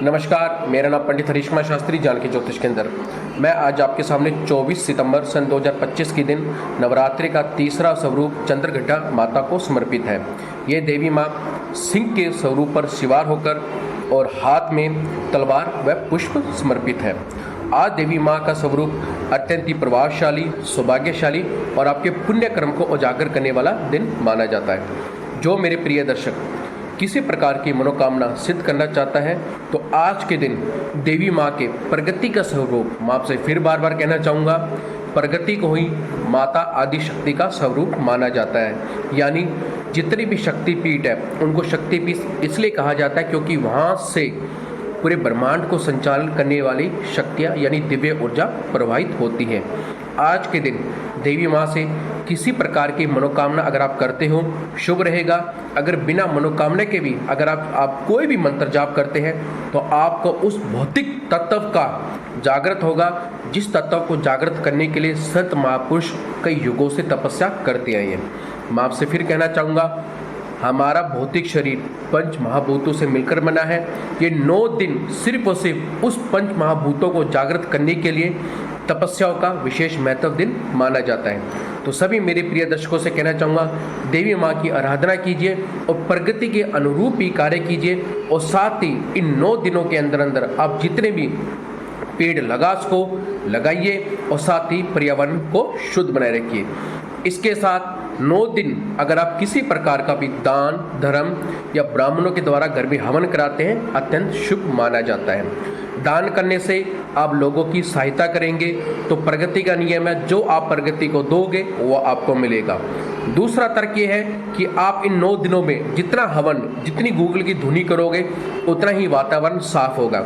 नमस्कार, मेरा नाम पंडित हरीश कुमार शास्त्री, जानकी ज्योतिष केंद्र। मैं आज आपके सामने 24 सितंबर सन 2025 के दिन नवरात्रि का तीसरा स्वरूप चंद्रघटा माता को समर्पित है। ये देवी माँ सिंह के स्वरूप पर सवार होकर और हाथ में तलवार व पुष्प समर्पित है। आज देवी माँ का स्वरूप अत्यंत ही प्रभावशाली, सौभाग्यशाली और आपके पुण्य कर्म को उजागर करने वाला दिन माना जाता है। जो मेरे प्रिय दर्शक किसी प्रकार की मनोकामना सिद्ध करना चाहता है तो आज के दिन देवी माँ के प्रगति का स्वरूप, मैं आपसे फिर बार बार कहना चाहूँगा, प्रगति को ही माता आदि शक्ति का स्वरूप माना जाता है। यानी जितनी भी शक्तिपीठ है उनको शक्तिपीठ इसलिए कहा जाता है क्योंकि वहाँ से पूरे ब्रह्मांड को संचालन करने वाली शक्तियाँ यानी दिव्य ऊर्जा प्रवाहित होती है। आज के दिन देवी माँ से किसी प्रकार की मनोकामना अगर आप करते हो शुभ रहेगा। अगर बिना मनोकामना के भी अगर आप कोई भी मंत्र जाप करते हैं तो आपको उस भौतिक तत्व का जागृत होगा, जिस तत्व को जागृत करने के लिए संत महापुरुष कई युगों से तपस्या करते आए हैं। मैं आपसे फिर कहना चाहूँगा, हमारा भौतिक शरीर पंच महाभूतों से मिलकर बना है। ये 9 दिन सिर्फ और सिर्फ उस पंच महाभूतों को जागृत करने के लिए तपस्याओं का विशेष महत्व दिन माना जाता है। तो सभी मेरे प्रिय दर्शकों से कहना चाहूँगा, देवी माँ की आराधना कीजिए और प्रगति के अनुरूप ही कार्य कीजिए। और साथ ही इन 9 दिनों के अंदर अंदर आप जितने भी पेड़ लगा सको लगाइए और साथ ही पर्यावरण को शुद्ध बनाए रखिए। इसके साथ 9 दिन अगर आप किसी प्रकार का भी दान धर्म या ब्राह्मणों के द्वारा घर में हवन कराते हैं अत्यंत शुभ माना जाता है। दान करने से आप लोगों की सहायता करेंगे तो प्रगति का नियम है, जो आप प्रगति को दोगे वो आपको मिलेगा। दूसरा तर्क ये है कि आप इन 9 दिनों में जितना हवन, जितनी गूगल की धुनी करोगे उतना ही वातावरण साफ होगा।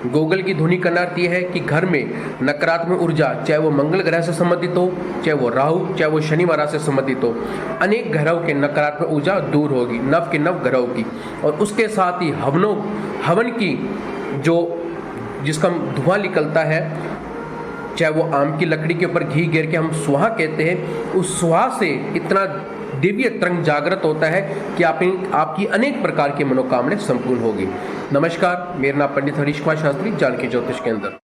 गूगल की धुनी करना अर्थ यह है कि घर में नकारात्मक ऊर्जा, चाहे वो मंगल ग्रह से संबंधित हो, चाहे वो राहु, चाहे वो शनि महाराज से संबंधित हो, अनेक ग्रहों के नकारात्मक ऊर्जा दूर होगी, नव के नव ग्रहों की। और उसके साथ ही हवन की जिसका धुआं निकलता है, चाहे वो आम की लकड़ी के ऊपर घी गिर के हम सुहा कहते हैं, उस सुहा से इतना दिव्य तरंग जागृत होता है कि आपकी अनेक प्रकार की मनोकामनाएं संपूर्ण होगी। नमस्कार, मेरा नाम पंडित हरीश कुमार शास्त्री, जानकी ज्योतिष केंद्र।